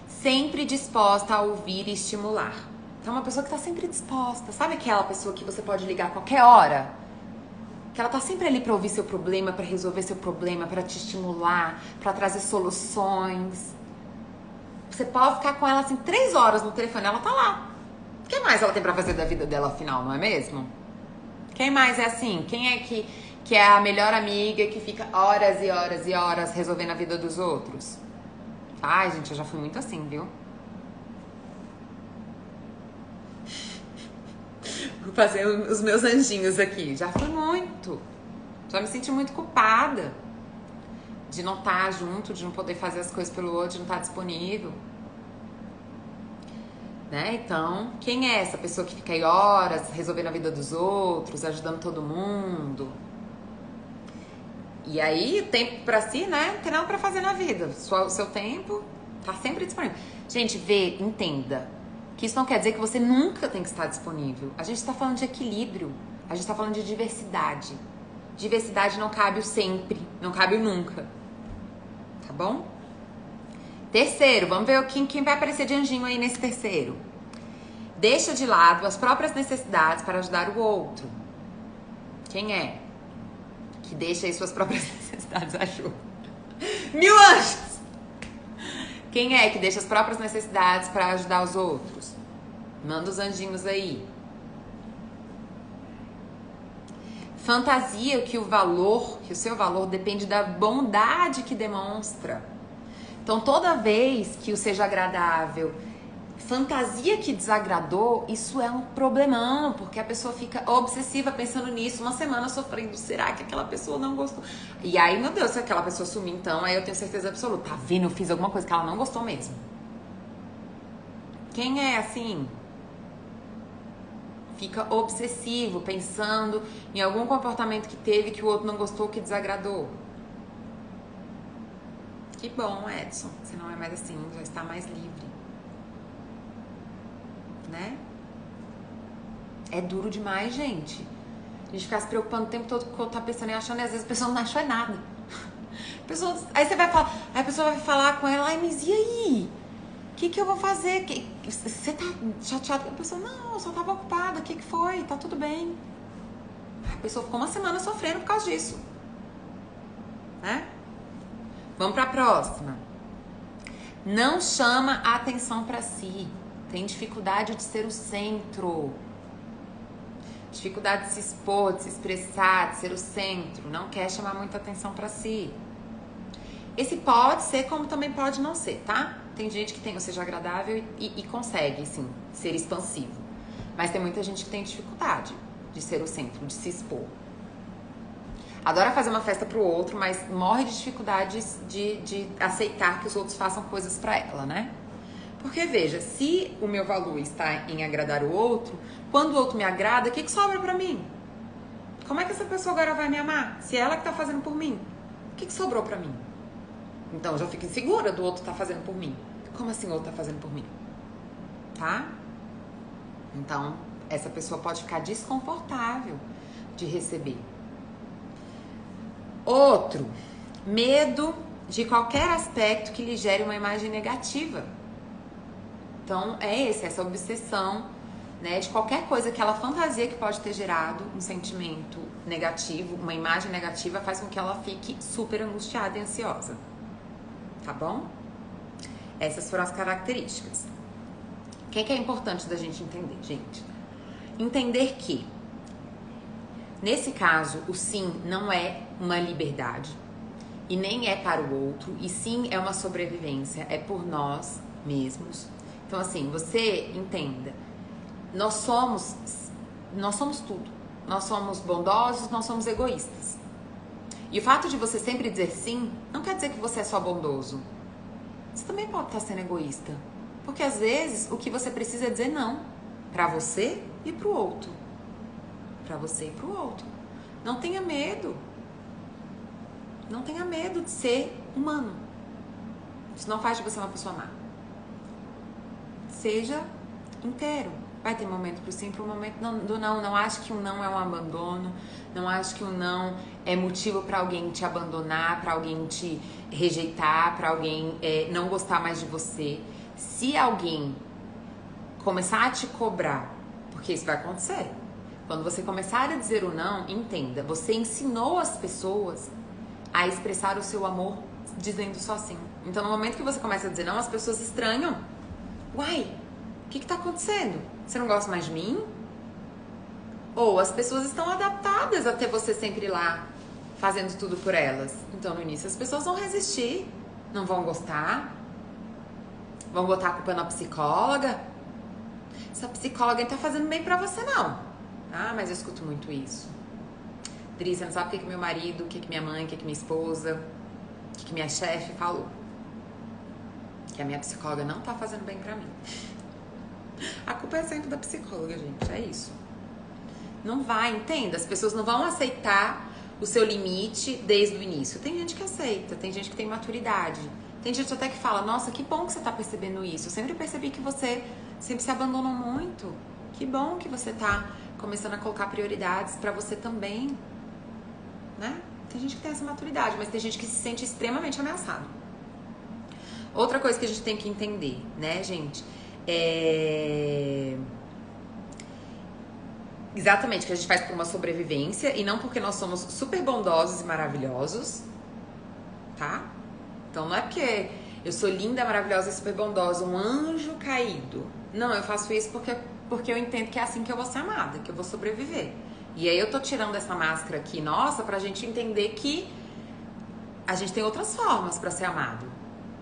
Sempre disposta a ouvir e estimular. Então, uma pessoa que tá sempre disposta, sabe aquela pessoa que você pode ligar a qualquer hora? Que ela tá sempre ali pra ouvir seu problema, pra resolver seu problema, pra te estimular, pra trazer soluções. Você pode ficar com ela assim 3 horas no telefone, ela tá lá. O que mais ela tem pra fazer da vida dela afinal, não é mesmo? Quem mais é assim? Quem é que é a melhor amiga que fica horas e horas e horas resolvendo a vida dos outros? Ai, gente, eu já fui muito assim, viu? Vou fazer os meus anjinhos aqui. Já fui muito. Já me senti muito culpada de não estar junto, de não poder fazer as coisas pelo outro, de não estar disponível. Né? Então, quem é essa pessoa que fica aí horas resolvendo a vida dos outros, ajudando todo mundo? E aí, o tempo pra si, né? Não tem nada pra fazer na vida. O seu tempo tá sempre disponível. Gente, entenda. Que isso não quer dizer que você nunca tem que estar disponível. A gente está falando de equilíbrio. A gente está falando de diversidade. Diversidade não cabe o sempre, não cabe o nunca. Tá bom? Terceiro, vamos ver quem vai aparecer de anjinho aí nesse terceiro. Deixa de lado as próprias necessidades para ajudar o outro. Quem é? Que deixa aí suas próprias necessidades, ajuda. 1000 anjos! Quem é que deixa as próprias necessidades para ajudar os outros? Manda os anjinhos aí. Fantasia que o seu valor depende da bondade que demonstra. Então, toda vez que o seja agradável, fantasia que desagradou, isso é um problemão, porque a pessoa fica obsessiva pensando nisso, uma semana sofrendo, será que aquela pessoa não gostou? E aí, meu Deus, se aquela pessoa sumir, então, aí eu tenho certeza absoluta, tá vendo? Eu fiz alguma coisa que ela não gostou mesmo. Quem é assim? Fica obsessivo, pensando em algum comportamento que teve que o outro não gostou, que desagradou. Que bom, Edson, você não é mais assim, já está mais livre. Né? É duro demais, gente. A gente ficar se preocupando o tempo todo com o que o outro tá pensando e achando, e às vezes a pessoa não achou nada. Aí você vai falar, aí a pessoa vai falar com ela, ai, mas e aí? O que eu vou fazer? Você tá chateado? A pessoa, não, eu só tava ocupada, o que foi? Tá tudo bem. A pessoa ficou uma semana sofrendo por causa disso. Né? Vamos pra próxima. Não chama a atenção pra si. Tem dificuldade de ser o centro. Dificuldade de se expor, de se expressar, de ser o centro. Não quer chamar muita atenção pra si. Esse pode ser, como também pode não ser, tá? Tem gente que tem, ou seja, agradável e consegue, sim, ser expansivo. Mas tem muita gente que tem dificuldade de ser o centro, de se expor. Adora fazer uma festa pro outro, mas morre de dificuldades de aceitar que os outros façam coisas pra ela, né? Porque, veja, se o meu valor está em agradar o outro, quando o outro me agrada, o que sobra pra mim? Como é que essa pessoa agora vai me amar? Se é ela que tá fazendo por mim, o que sobrou pra mim? Então, eu já fico insegura do outro tá fazendo por mim. Como assim o outro tá fazendo por mim? Tá? Então, essa pessoa pode ficar desconfortável de receber. Outro, medo de qualquer aspecto que lhe gere uma imagem negativa. Então, essa obsessão, né, de qualquer coisa que ela fantasia que pode ter gerado um sentimento negativo, uma imagem negativa, faz com que ela fique super angustiada e ansiosa. Tá bom? Essas foram as características. O que é importante da gente entender, gente? Entender que, nesse caso, o sim não é uma liberdade e nem é para o outro, e sim é uma sobrevivência, é por nós mesmos. Então, assim, você entenda, nós somos tudo. Nós somos bondosos, nós somos egoístas. E o fato de você sempre dizer sim, não quer dizer que você é só bondoso. Você também pode estar sendo egoísta. Porque às vezes o que você precisa é dizer não. Pra você e pro outro. Pra você e pro outro. Não tenha medo. Não tenha medo de ser humano. Isso não faz de você uma pessoa má. Seja inteiro. Vai ter momento pro sim, pro momento do não. Não acho que um não é um abandono. Não acho que um não é motivo pra alguém te abandonar, pra alguém te rejeitar, pra alguém não gostar mais de você. Se alguém começar a te cobrar, porque isso vai acontecer. Quando você começar a dizer o não, entenda. Você ensinou as pessoas a expressar o seu amor dizendo só sim. Então, no momento que você começa a dizer não, as pessoas estranham. Uai, o que tá acontecendo? Você não gosta mais de mim? Ou as pessoas estão adaptadas a ter você sempre lá, fazendo tudo por elas. Então, no início, as pessoas vão resistir, não vão gostar, vão botar a culpa na psicóloga. Essa psicóloga não tá fazendo bem pra você, não. Ah, mas eu escuto muito isso. Dri, você não sabe o que meu marido, o que minha mãe, o que minha esposa, o que minha chefe falou. Que a minha psicóloga não tá fazendo bem pra mim. A culpa é sempre da psicóloga, gente, é isso. Não vai, entenda, as pessoas não vão aceitar o seu limite desde o início. Tem gente que aceita, tem gente que tem maturidade. Tem gente até que fala, nossa, que bom que você tá percebendo isso. Eu sempre percebi que você sempre se abandonou muito. Que bom que você tá começando a colocar prioridades pra você também. Né? Tem gente que tem essa maturidade, mas tem gente que se sente extremamente ameaçado. Outra coisa que a gente tem que entender, né, gente? Exatamente, que a gente faz por uma sobrevivência e não porque nós somos super bondosos e maravilhosos, tá? Então não é porque eu sou linda, maravilhosa e super bondosa, um anjo caído. Não, eu faço isso porque eu entendo que é assim que eu vou ser amada, que eu vou sobreviver. E aí eu tô tirando essa máscara aqui, nossa, pra gente entender que a gente tem outras formas pra ser amado.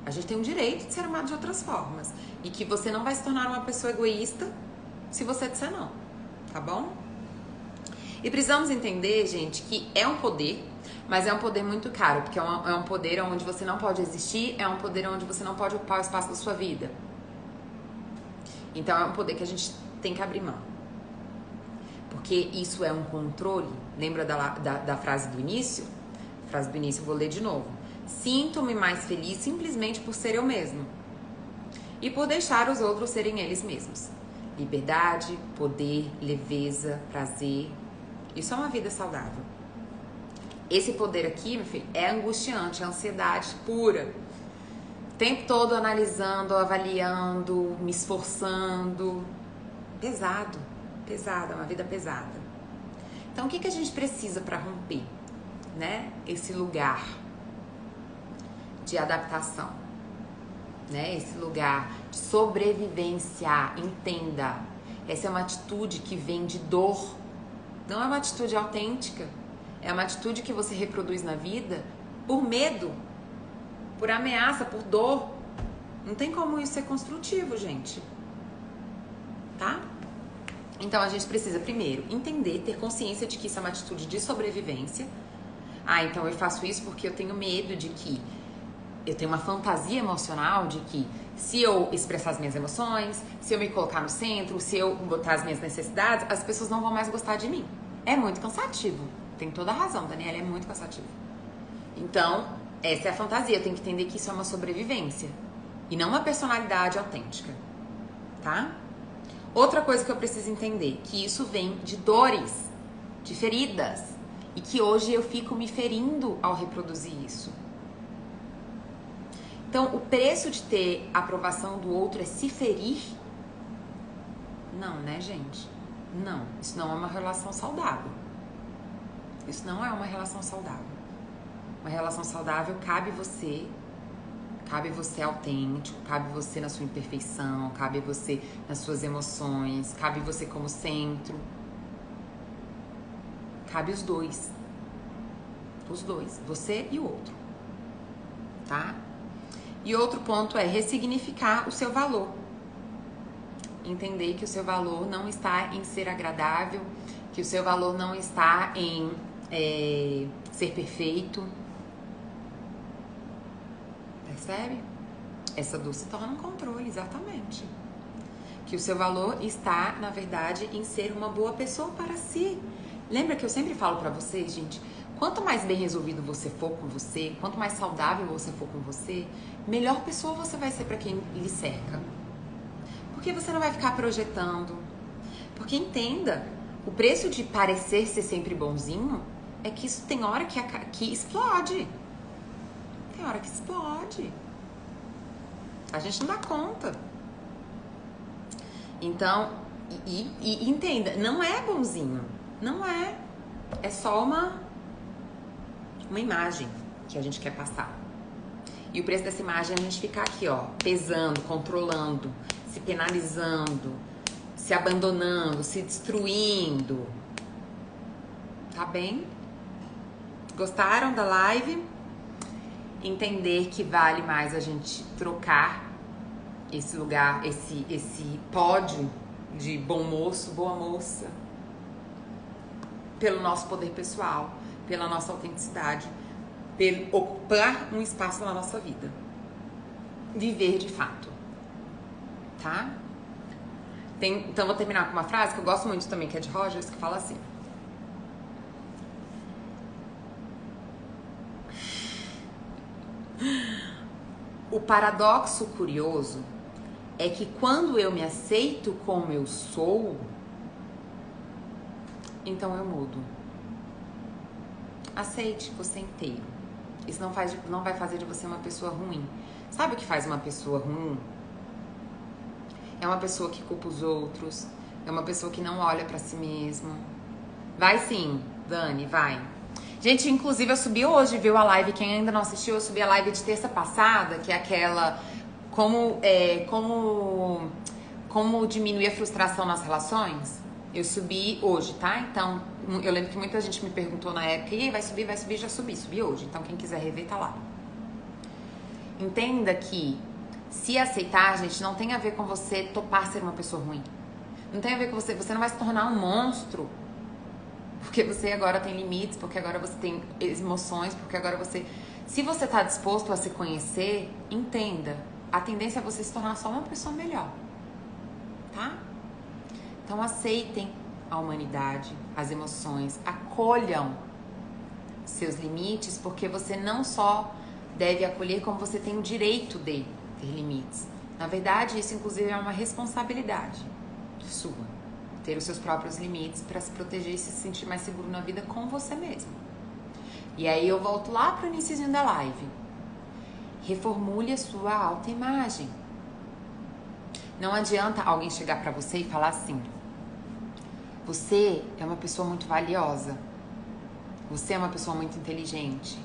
A gente tem o direito de ser amado de outras formas. E que você não vai se tornar uma pessoa egoísta se você disser não, tá bom? E precisamos entender, gente, que é um poder, mas é um poder muito caro, porque é um poder onde você não pode existir, é um poder onde você não pode ocupar o espaço da sua vida. Então é um poder que a gente tem que abrir mão. Porque isso é um controle. Lembra da frase do início? A frase do início eu vou ler de novo. Sinto-me mais feliz simplesmente por ser eu mesmo. E por deixar os outros serem eles mesmos. Liberdade, poder, leveza, prazer. Isso é uma vida saudável. Esse poder aqui, meu filho, é angustiante, é ansiedade pura. O tempo todo analisando, avaliando, me esforçando. Pesado, pesado, é uma vida pesada. Então, o que a gente precisa para romper, né? Esse lugar de adaptação, né? Esse lugar de sobrevivência. Entenda, essa é uma atitude que vem de dor. Não é uma atitude autêntica. É uma atitude que você reproduz na vida por medo, por ameaça, por dor. Não tem como isso ser construtivo, gente. Tá? Então a gente precisa primeiro entender, ter consciência de que isso é uma atitude de sobrevivência. Ah, então eu faço isso porque eu tenho medo de que... Eu tenho uma fantasia emocional de que se eu expressar as minhas emoções, se eu me colocar no centro, se eu botar as minhas necessidades, as pessoas não vão mais gostar de mim. É muito cansativo. Tem toda a razão, Daniela, é muito cansativo. Então, essa é a fantasia. Eu tenho que entender que isso é uma sobrevivência e não uma personalidade autêntica, tá? Outra coisa que eu preciso entender, que isso vem de dores, de feridas, e que hoje eu fico me ferindo ao reproduzir isso. Então, o preço de ter a aprovação do outro é se ferir? Não, né, gente? Não, isso não é uma relação saudável. Isso não é uma relação saudável. Uma relação saudável cabe você autêntico, cabe você na sua imperfeição, cabe você nas suas emoções, cabe você como centro. Cabe os dois. Os dois, você e o outro. Tá? E outro ponto é ressignificar o seu valor. Entender que o seu valor não está em ser agradável, que o seu valor não está em ser perfeito. Percebe? Essa dor se torna um controle, exatamente. Que o seu valor está, na verdade, em ser uma boa pessoa para si. Lembra que eu sempre falo pra vocês, gente, quanto mais bem resolvido você for com você, quanto mais saudável você for com você, melhor pessoa você vai ser para quem lhe cerca. Porque você não vai ficar projetando. Porque entenda, o preço de parecer ser sempre bonzinho é que isso tem hora que explode. Tem hora que explode. A gente não dá conta. Então, e entenda, não é bonzinho. Não é. É só uma imagem que a gente quer passar. E o preço dessa imagem é a gente ficar aqui, ó, pesando, controlando, se penalizando, se abandonando, se destruindo. Tá bem? Gostaram da live? Entender que vale mais a gente trocar esse lugar, esse pódio de bom moço, boa moça, pelo nosso poder pessoal, pela nossa autenticidade, pelo ocupar um espaço na nossa vida. Viver de fato. Tá? Então vou terminar com uma frase que eu gosto muito também, que é de Rogers, que fala assim: o paradoxo curioso é que quando eu me aceito como eu sou, então eu mudo. Aceite você inteiro. Isso não vai fazer de você uma pessoa ruim. Sabe o que faz uma pessoa ruim? É uma pessoa que culpa os outros, é uma pessoa que não olha pra si mesmo. Vai sim, Dani, vai. Gente, inclusive eu subi hoje, viu a live, quem ainda não assistiu, eu subi a live de terça passada, que é aquela como diminuir a frustração nas relações. Eu subi hoje, tá? Então, eu lembro que muita gente me perguntou na época, e aí, vai subir, já subi hoje. Então, quem quiser rever, tá lá. Entenda que se aceitar, gente, não tem a ver com você topar ser uma pessoa ruim. Não tem a ver com você não vai se tornar um monstro. Porque você agora tem limites, porque agora você tem emoções, porque agora você... Se você tá disposto a se conhecer, entenda. A tendência é você se tornar só uma pessoa melhor. Tá? Então aceitem a humanidade, as emoções, acolham seus limites, porque você não só deve acolher, como você tem o direito de ter limites. Na verdade, isso inclusive é uma responsabilidade sua. Ter os seus próprios limites para se proteger e se sentir mais seguro na vida com você mesmo. E aí eu volto lá pro iniciozinho da live. Reformule a sua autoimagem. Não adianta alguém chegar pra você e falar assim: você é uma pessoa muito valiosa. Você é uma pessoa muito inteligente.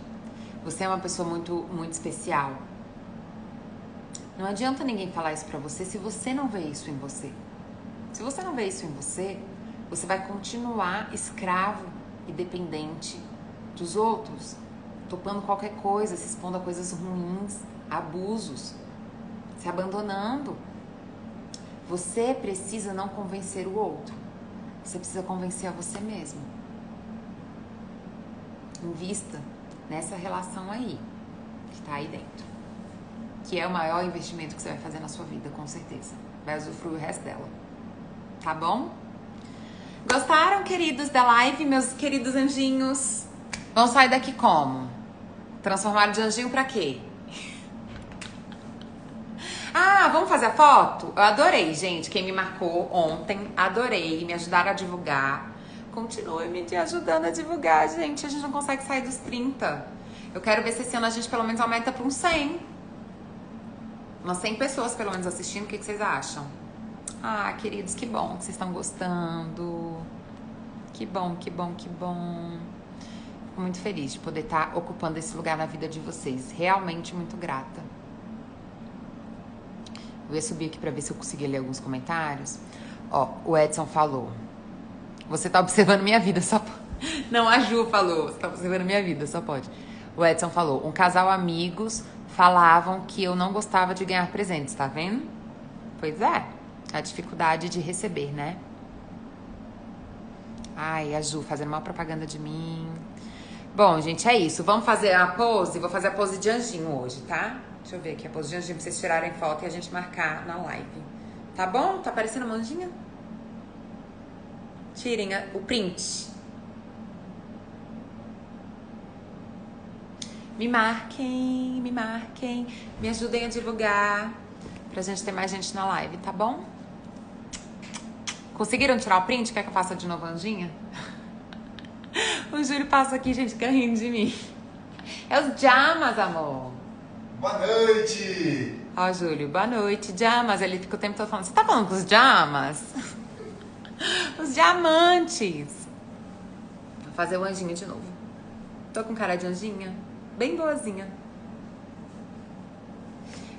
Você é uma pessoa muito especial. Não adianta ninguém falar isso pra você se você não vê isso em você. Se você não vê isso em você, você vai continuar escravo e dependente dos outros, topando qualquer coisa, se expondo a coisas ruins, abusos, se abandonando. Você precisa não convencer o outro. Você precisa convencer a você mesmo. Invista nessa relação aí, que tá aí dentro. Que é o maior investimento que você vai fazer na sua vida, com certeza. Vai usufruir o resto dela. Tá bom? Gostaram, queridos, da live, meus queridos anjinhos? Vão sair daqui como? Transformaram de anjinho pra quê? Ah, vamos fazer a foto? Eu adorei, gente. Quem me marcou ontem, adorei. Me ajudaram a divulgar. Continue me ajudando a divulgar, gente. A gente não consegue sair dos 30. Eu quero ver se esse ano a gente pelo menos aumenta pra uns 100. Umas 100 pessoas pelo menos assistindo. O que vocês acham? Ah, queridos, que bom que vocês estão gostando. Que bom, que bom, que bom. Fico muito feliz de poder estar ocupando esse lugar na vida de vocês. Realmente muito grata. Eu ia subir aqui pra ver se eu conseguia ler alguns comentários. Ó, o Edson falou: você tá observando minha vida, só pode. Não, a Ju falou: você tá observando minha vida, só pode. O Edson falou: um casal amigos falavam que eu não gostava de ganhar presentes, tá vendo? Pois é, a dificuldade de receber, né? Ai, a Ju fazendo uma propaganda de mim. Bom, gente, é isso. Vamos fazer a pose? Vou fazer a pose de anjinho hoje, tá? Deixa eu ver aqui a pose de anjinho pra vocês tirarem foto e a gente marcar na live. Tá bom? Tá aparecendo uma anjinha? Tirem o print. Me marquem, me ajudem a divulgar pra gente ter mais gente na live, tá bom? Conseguiram tirar o print? Quer que eu faça de novo a anjinha? O Júlio passa aqui, gente, fica rindo de mim. É os Jamas, amor. Boa noite! Ó, Júlio, boa noite, Jamas. Ele fica o tempo todo falando: você tá falando com os Jamas? Os diamantes. Vou fazer o anjinho de novo. Tô com cara de anjinha? Bem boazinha.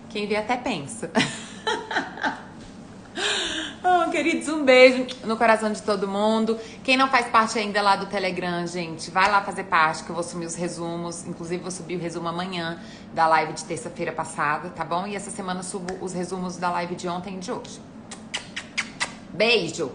Quem vê até pensa. Oh, queridos, um beijo no coração de todo mundo. Quem não faz parte ainda lá do Telegram, gente, vai lá fazer parte, que eu vou sumir os resumos. Inclusive, vou subir o resumo amanhã da live de terça-feira passada, tá bom? E essa semana eu subo os resumos da live de ontem e de hoje. Beijo!